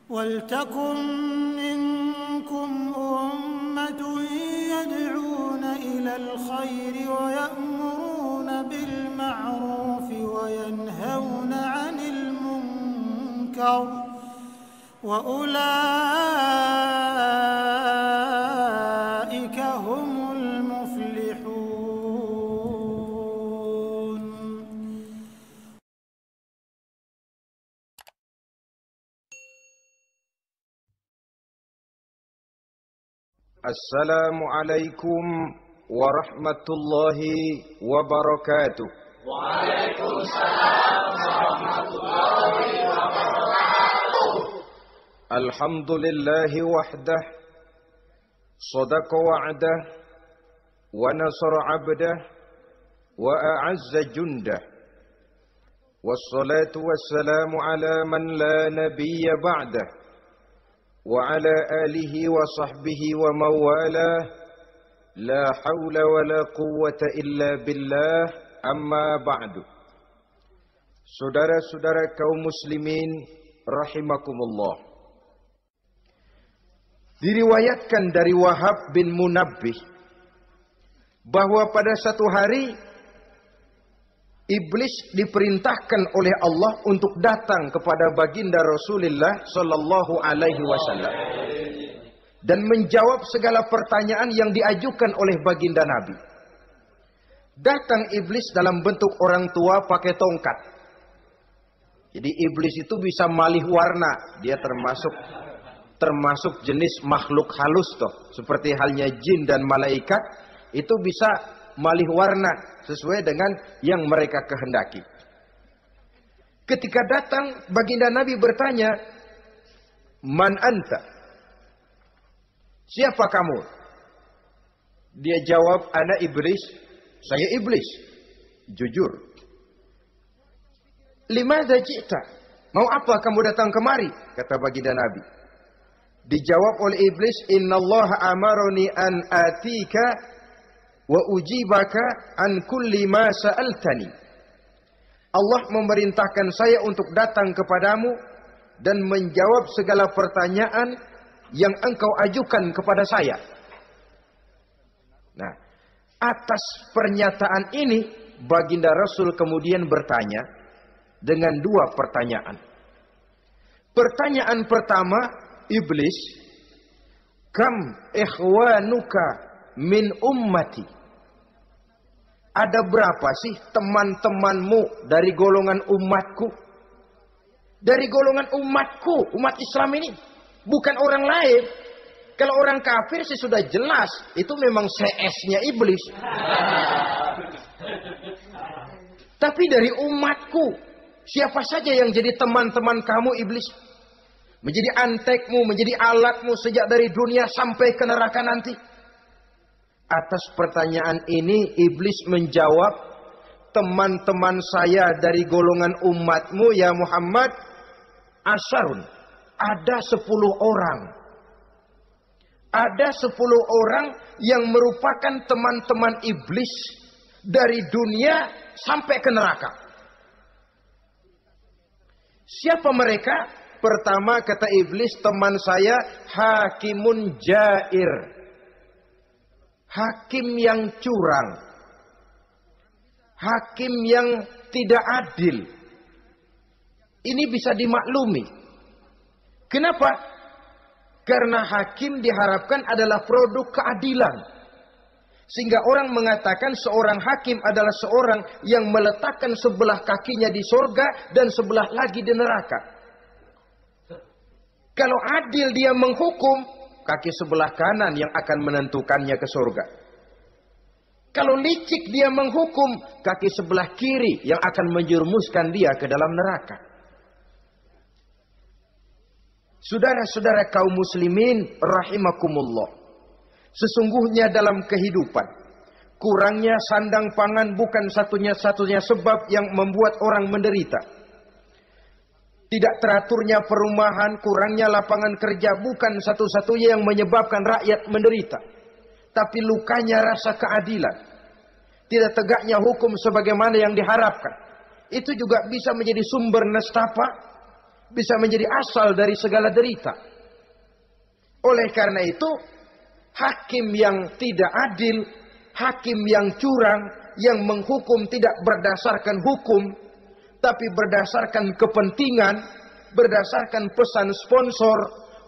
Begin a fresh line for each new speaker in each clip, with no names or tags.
وَلْتَكُنْ مِنْكُمْ أُمَّةٌ يَدْعُونَ إِلَى الْخَيْرِ وَيَأْمُرُونَ بِالْمَعْرُوفِ وَيَنْهَوْنَ عَنِ الْمُنْكَرِ وَأُولَئِكَ هُمُ الْمُفْلِحُونَ.
Assalamualaikum warahmatullahi wabarakatuh.
Waalaikumsalam warahmatullahi wabarakatuh.
Alhamdulillahi wahdah, sadaqa wa'dah, wa nasara 'abdah, wa a'azza jundah. Wassalatu wassalamu ala man la nabiyya ba'dah. وعلى آله وصحبه ومواله لا حول ولا قوة إلا بالله أما بعد. Saudara-saudara kaum muslimin rahimakumullah. Diriwayatkan dari Wahab bin Munabbih bahwa pada satu hari iblis diperintahkan oleh Allah untuk datang kepada baginda Rasulullah sallallahu alaihi wasallam dan menjawab segala pertanyaan yang diajukan oleh baginda Nabi. Datang iblis dalam bentuk orang tua pakai tongkat. Jadi iblis itu bisa malih warna, dia termasuk jenis makhluk halus toh, seperti halnya jin dan malaikat itu bisa malih warna sesuai dengan yang mereka kehendaki. Ketika datang, baginda Nabi bertanya, "Man anta?" Siapa kamu? Dia jawab, "Ana iblis." Saya iblis. Jujur. "Limadza ji'ta?" Mau apa kamu datang kemari? Kata baginda Nabi. Dijawab oleh iblis, "Innallaha amaroni an atika wa ujibaka an kulli ma sa'altani." Allah memerintahkan saya untuk datang kepadamu dan menjawab segala pertanyaan yang engkau ajukan kepada saya. Nah, atas pernyataan ini baginda Rasul kemudian bertanya dengan dua pertanyaan. Pertanyaan pertama, iblis, "Kam ikhwanuka min ummati?" Ada berapa sih teman-temanmu dari golongan umatku? Dari golongan umatku, umat Islam ini. Bukan orang lain. Kalau orang kafir sih sudah jelas. Itu memang CS-nya iblis. Tapi dari umatku. Siapa saja yang jadi teman-teman kamu iblis? Menjadi antekmu, menjadi alatmu sejak dari dunia sampai ke neraka nanti. Atas pertanyaan ini iblis menjawab, "Teman-teman saya dari golongan umatmu ya Muhammad, asyarun, ada 10 orang. Ada 10 orang yang merupakan teman-teman iblis dari dunia sampai ke neraka." Siapa mereka? Pertama kata iblis, "Teman saya hakimun jair." Hakim yang curang. Hakim yang tidak adil. Ini bisa dimaklumi. Kenapa? Karena hakim diharapkan adalah produk keadilan. Sehingga orang mengatakan seorang hakim adalah seorang yang meletakkan sebelah kakinya di sorga dan sebelah lagi di neraka. Kalau adil dia menghukum, kaki sebelah kanan yang akan menentukannya ke surga. Kalau licik dia menghukum, kaki sebelah kiri yang akan menjerumuskan dia ke dalam neraka. Saudara-saudara kaum muslimin rahimakumullah. Sesungguhnya dalam kehidupan, kurangnya sandang pangan bukan satunya-satunya sebab yang membuat orang menderita. Tidak teraturnya perumahan, kurangnya lapangan kerja bukan satu-satunya yang menyebabkan rakyat menderita. Tapi lukanya rasa keadilan. Tidak tegaknya hukum sebagaimana yang diharapkan. Itu juga bisa menjadi sumber nestapa. bisa menjadi asal dari segala derita. Oleh karena itu, hakim yang tidak adil, hakim yang curang, yang menghukum tidak berdasarkan hukum, tapi berdasarkan kepentingan, berdasarkan pesan sponsor,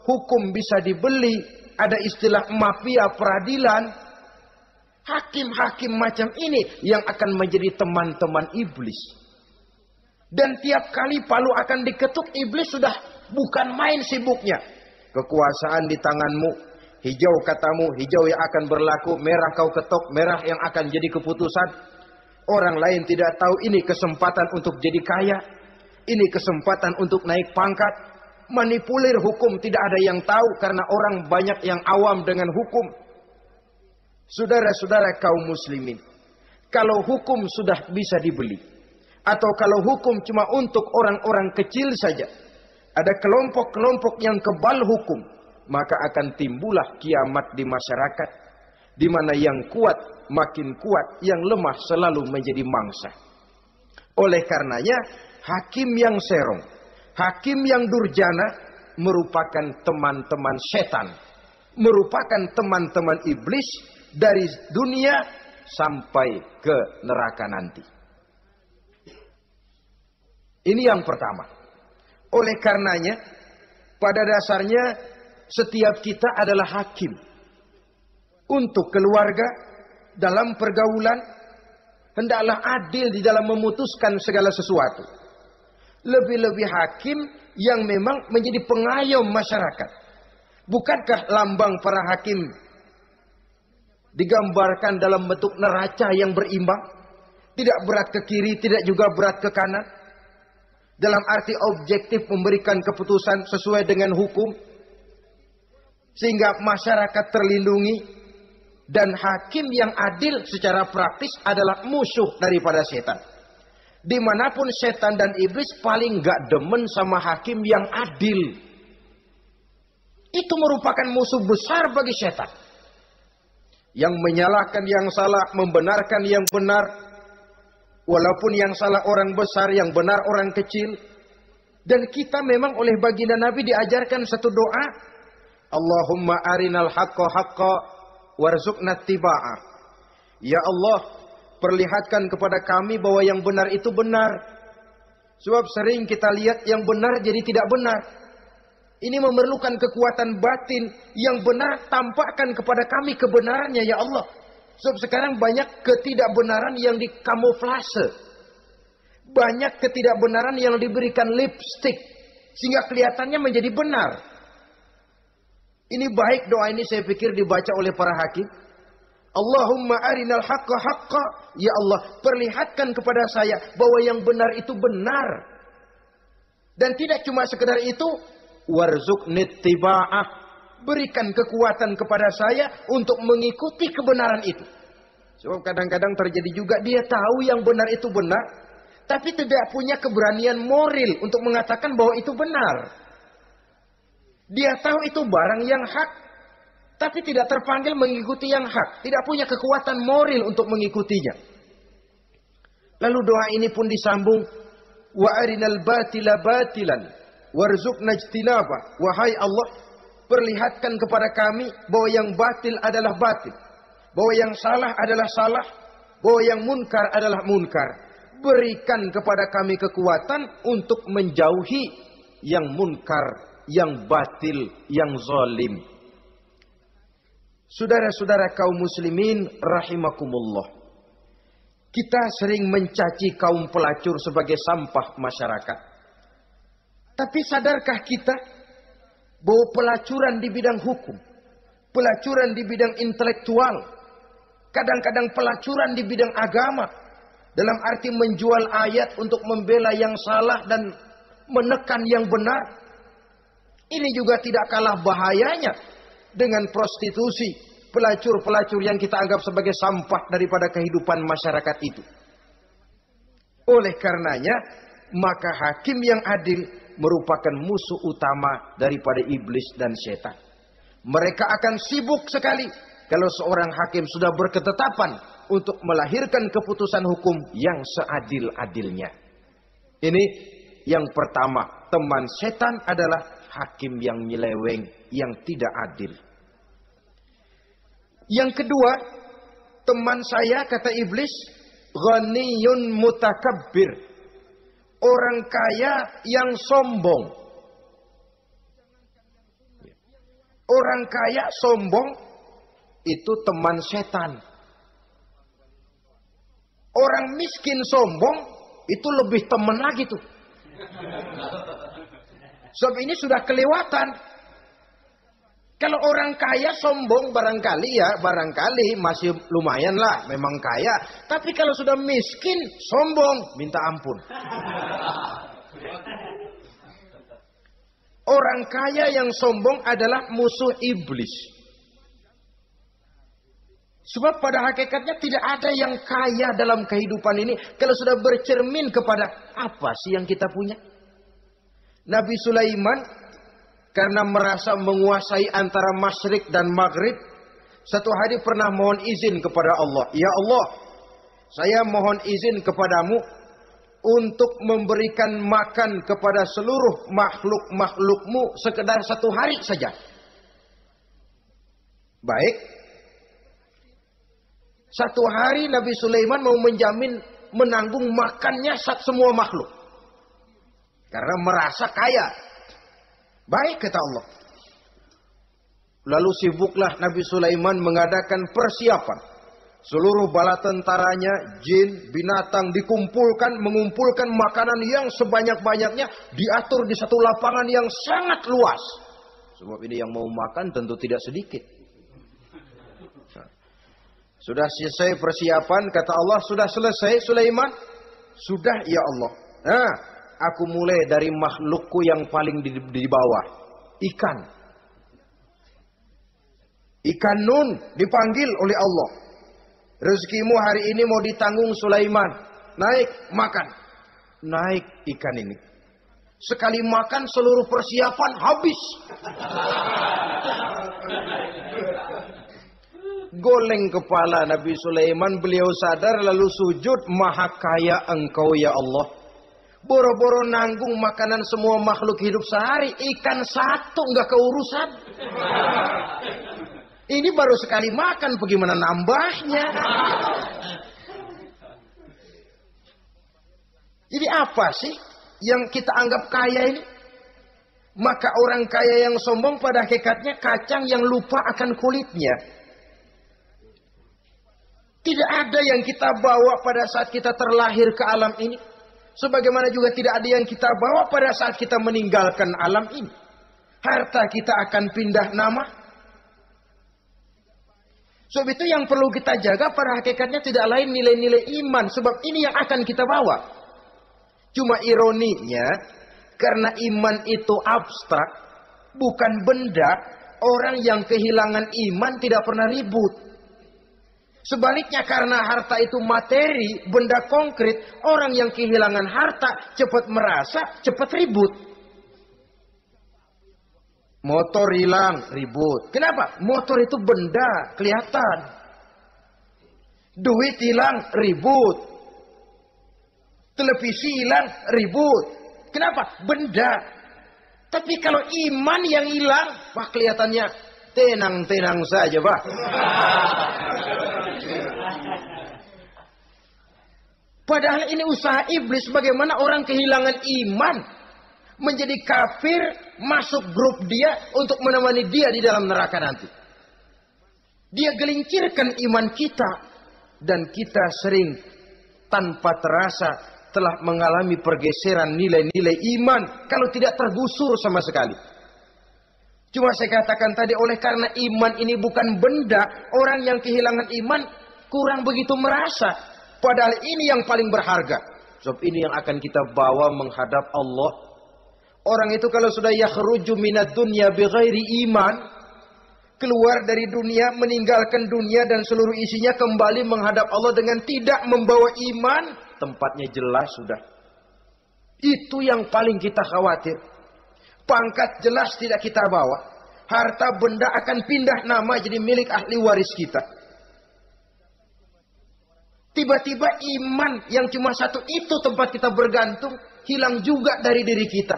hukum bisa dibeli, ada istilah mafia peradilan. Hakim-hakim macam ini yang akan menjadi teman-teman iblis. Dan tiap kali palu akan diketuk, iblis sudah bukan main sibuknya. Kekuasaan di tanganmu, hijau katamu, hijau yang akan berlaku, merah kau ketok, merah yang akan jadi keputusan. Orang lain tidak tahu ini kesempatan untuk jadi kaya, ini kesempatan untuk naik pangkat. Manipulir hukum tidak ada yang tahu karena orang banyak yang awam dengan hukum. Saudara-saudara kaum muslimin, kalau hukum sudah bisa dibeli, atau kalau hukum cuma untuk orang-orang kecil saja, ada kelompok-kelompok yang kebal hukum, maka akan timbullah kiamat di masyarakat, di mana yang kuat makin kuat, yang lemah selalu menjadi mangsa. Oleh karenanya, hakim yang serong, hakim yang durjana merupakan teman-teman setan, merupakan teman-teman iblis dari dunia sampai ke neraka nanti. Ini yang pertama. Oleh karenanya, pada dasarnya setiap kita adalah hakim. Untuk keluarga, dalam pergaulan, hendaklah adil di dalam memutuskan segala sesuatu. Lebih-lebih hakim yang memang menjadi pengayom masyarakat. Bukankah lambang para hakim digambarkan dalam bentuk neraca yang berimbang, tidak berat ke kiri, tidak juga berat ke kanan, dalam arti objektif memberikan keputusan sesuai dengan hukum, sehingga masyarakat terlindungi. Dan hakim yang adil secara praktis adalah musuh daripada setan. Dimanapun setan dan iblis paling gak demen sama hakim yang adil. Itu merupakan musuh besar bagi setan. Yang menyalahkan yang salah, membenarkan yang benar. Walaupun yang salah orang besar, yang benar orang kecil. Dan kita memang oleh baginda Nabi diajarkan satu doa. Allahumma arinal haqqa haqqa warzuqna tiba'ah. Ya Allah, perlihatkan kepada kami bahwa yang benar itu benar. Sebab sering kita lihat yang benar jadi tidak benar. Ini memerlukan kekuatan batin. Yang benar tampakkan kepada kami kebenarannya ya Allah. Sebab sekarang banyak ketidakbenaran yang dikamuflase. Banyak ketidakbenaran yang diberikan lipstick. Sehingga kelihatannya menjadi benar. Ini baik doa ini saya pikir dibaca oleh para hakim. Allahumma arinal haqqa haqqa. Ya Allah, perlihatkan kepada saya bahwa yang benar itu benar. Dan tidak cuma sekedar itu. Warzuqnit tiba'ah. Berikan kekuatan kepada saya untuk mengikuti kebenaran itu. Sebab kadang-kadang terjadi juga dia tahu yang benar itu benar. Tapi tidak punya keberanian moral untuk mengatakan bahwa itu benar. Dia tahu itu barang yang hak. Tapi tidak terpanggil mengikuti yang hak. Tidak punya kekuatan moral untuk mengikutinya. Lalu doa ini pun disambung. Wa arinal batila batilan. Warzuqna ijtinaba. Wahai Allah, perlihatkan kepada kami bahwa yang batil adalah batil. Bahwa yang salah adalah salah. Bahwa yang munkar adalah munkar. Berikan kepada kami kekuatan untuk menjauhi yang munkar, yang batil, yang zalim. Saudara-saudara kaum muslimin rahimakumullah. Kita sering mencaci kaum pelacur sebagai sampah masyarakat. Tapi sadarkah kita bahwa pelacuran di bidang hukum, pelacuran di bidang intelektual, kadang-kadang pelacuran di bidang agama, dalam arti menjual ayat untuk membela yang salah dan menekan yang benar, ini juga tidak kalah bahayanya dengan prostitusi, pelacur-pelacur yang kita anggap sebagai sampah daripada kehidupan masyarakat itu. Oleh karenanya, maka hakim yang adil merupakan musuh utama daripada iblis dan setan. Mereka akan sibuk sekali kalau seorang hakim sudah berketetapan untuk melahirkan keputusan hukum yang seadil-adilnya. Ini yang pertama, teman setan adalah hakim yang nyeleweng, yang tidak adil. Yang kedua, teman saya, kata iblis, ghaniyun mutakabbir. Orang kaya yang sombong. Orang kaya sombong itu teman setan. Orang miskin sombong itu lebih teman lagi tuh. Sebab ini sudah kelewatan. Kalau orang kaya sombong barangkali masih lumayan lah, memang kaya. Tapi kalau sudah miskin sombong, minta ampun. Orang kaya yang sombong adalah musuh iblis. Sebab pada hakikatnya tidak ada yang kaya dalam kehidupan ini kalau sudah bercermin kepada apa sih yang kita punya. Nabi Sulaiman karena merasa menguasai antara masyrik dan maghrib, satu hari pernah mohon izin kepada Allah. Ya Allah, saya mohon izin kepadamu untuk memberikan makan kepada seluruh makhluk-makhlukmu sekedar satu hari saja. Baik. Satu hari Nabi Sulaiman mau menjamin menanggung makannya semua makhluk. Karena merasa kaya. Baik, kata Allah. Lalu sibuklah Nabi Sulaiman mengadakan persiapan. Seluruh bala tentaranya, jin, binatang dikumpulkan, mengumpulkan makanan yang sebanyak-banyaknya, diatur di satu lapangan yang sangat luas. Sebab ini yang mau makan tentu tidak sedikit. Sudah selesai persiapan, kata Allah, sudah selesai Sulaiman? Sudah, ya Allah. Nah, aku mulai dari makhlukku yang paling di bawah. Ikan. Ikan Nun dipanggil oleh Allah. Rezekimu hari ini mau ditanggung Sulaiman. Naik, makan. Naik ikan ini. Sekali makan seluruh persiapan habis. Goleng kepala Nabi Sulaiman, beliau sadar lalu sujud, maha kaya engkau ya Allah. Boro-boro nanggung makanan semua makhluk hidup sehari, ikan satu nggak keurusan. Ini baru sekali makan, bagaimana nambahnya? Jadi apa sih yang kita anggap kaya ini? Maka orang kaya yang sombong pada hakikatnya kacang yang lupa akan kulitnya. Tidak ada yang kita bawa pada saat kita terlahir ke alam ini. Sebagaimana juga tidak ada yang kita bawa pada saat kita meninggalkan alam ini. Harta kita akan pindah nama. Sebab itu yang perlu kita jaga pada hakikatnya tidak lain nilai-nilai iman. Sebab ini yang akan kita bawa. Cuma ironinya, karena iman itu abstrak, bukan benda, orang yang kehilangan iman tidak pernah ribut. Sebaliknya karena harta itu materi, benda konkret, orang yang kehilangan harta cepat merasa, cepat ribut. Motor hilang, ribut. Kenapa? Motor itu benda, kelihatan. Duit hilang, ribut. Televisi hilang, ribut. Kenapa? Benda. Tapi kalau iman yang hilang, wah kelihatannya tenang-tenang saja, Pak. Padahal ini usaha iblis bagaimana orang kehilangan iman, menjadi kafir, masuk grup dia untuk menemani dia di dalam neraka nanti. Dia gelincirkan iman kita dan kita sering tanpa terasa telah mengalami pergeseran nilai-nilai iman kalau tidak tergusur sama sekali. Cuma saya katakan tadi, oleh karena iman ini bukan benda, orang yang kehilangan iman kurang begitu merasa. Padahal ini yang paling berharga. Sebab ini yang akan kita bawa menghadap Allah. Orang itu kalau sudah yakhruju minad dunya bighairi iman, keluar dari dunia, meninggalkan dunia dan seluruh isinya, kembali menghadap Allah dengan tidak membawa iman, tempatnya jelas sudah. Itu yang paling kita khawatir. Pangkat jelas tidak kita bawa. Harta benda akan pindah nama jadi milik ahli waris kita. Tiba-tiba iman yang cuma satu itu tempat kita bergantung hilang juga dari diri kita.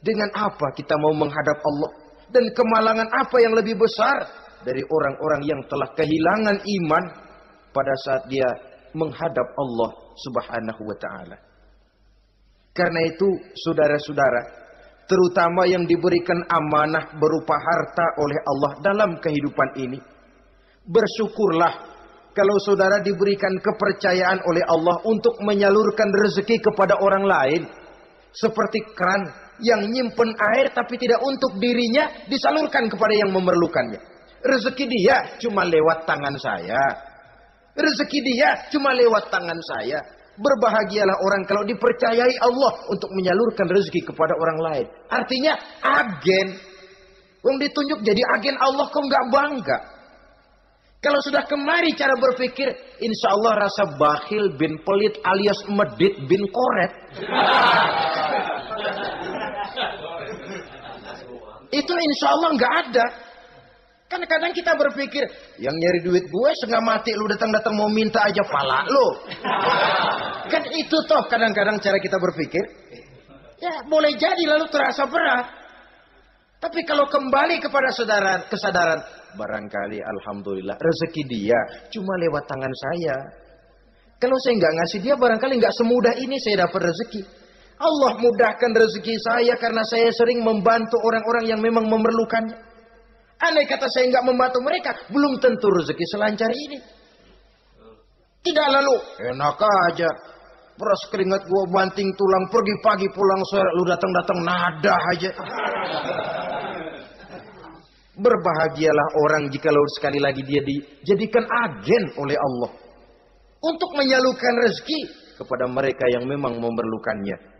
Dengan apa kita mau menghadap Allah? Dan kemalangan apa yang lebih besar dari orang-orang yang telah kehilangan iman pada saat dia menghadap Allah Subhanahu wa ta'ala. Karena itu saudara-saudara, terutama yang diberikan amanah berupa harta oleh Allah dalam kehidupan ini, bersyukurlah kalau saudara diberikan kepercayaan oleh Allah untuk menyalurkan rezeki kepada orang lain. Seperti keran yang nyimpen air tapi tidak untuk dirinya, disalurkan kepada yang memerlukannya. Rezeki dia cuma lewat tangan saya. Rezeki dia cuma lewat tangan saya. Berbahagialah orang kalau dipercayai Allah untuk menyalurkan rezeki kepada orang lain. Artinya agen. Yang ditunjuk jadi agen Allah, kok nggak bangga? Kalau sudah kemari cara berpikir, insya Allah rasa bakhil bin pelit alias medit bin koret. Itu insya Allah nggak ada. Kan kadang kita berpikir, yang nyari duit gue setengah mati, lu datang-datang mau minta aja pala lu. Kan itu toh kadang-kadang cara kita berpikir. Ya boleh jadi lalu terasa berat. Tapi kalau kembali kepada kesadaran, barangkali alhamdulillah rezeki dia cuma lewat tangan saya. Kalau saya nggak ngasih dia, barangkali nggak semudah ini saya dapat rezeki. Allah mudahkan rezeki saya karena saya sering membantu orang-orang yang memang memerlukannya. Andai kata saya nggak membantu mereka, belum tentu rezeki selancar ini. Tidak lalu, enak aja. Peras keringat gua banting tulang, pergi pagi pulang sore, lu datang-datang nada aja. Berbahagialah orang jikalau sekali lagi dia dijadikan agen oleh Allah untuk menyalurkan rezeki kepada mereka yang memang memerlukannya.